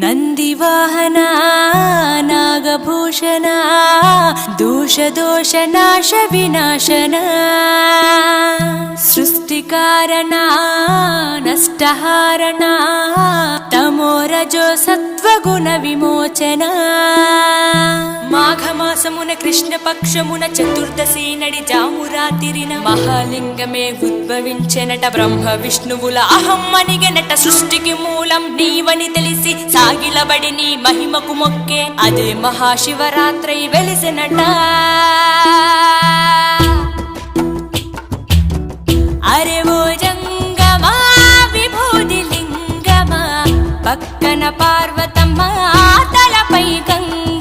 ನಂದಿವಾಹನ ನಾಗಭೂಷಣ ದೋಷ ನಾಶ ವಿನಾಶನ ಸೃಷ್ಟಿಕಾರಣ ನಷ್ಟಹಾರಣ తమోరజో సత్వగుణ విమోచన మాఘమాసమున కృష్ణపక్షమున చతుర్దశి నడి జామురాతిరిన మహాలింగమే ఉద్భవించెనట. బ్రహ్మ విష్ణువుల అహం అనిగెనట. సృష్టికి మూలం నీవని తెలిసి సాగిలబడి నీ మహిమకు మొక్కే అదే మహాశివరాత్రి వెలిసెనట. అరే ఓ జంగమా విభూది లింగమా, పక్కన పార్వతమ్మ తలపై గంగ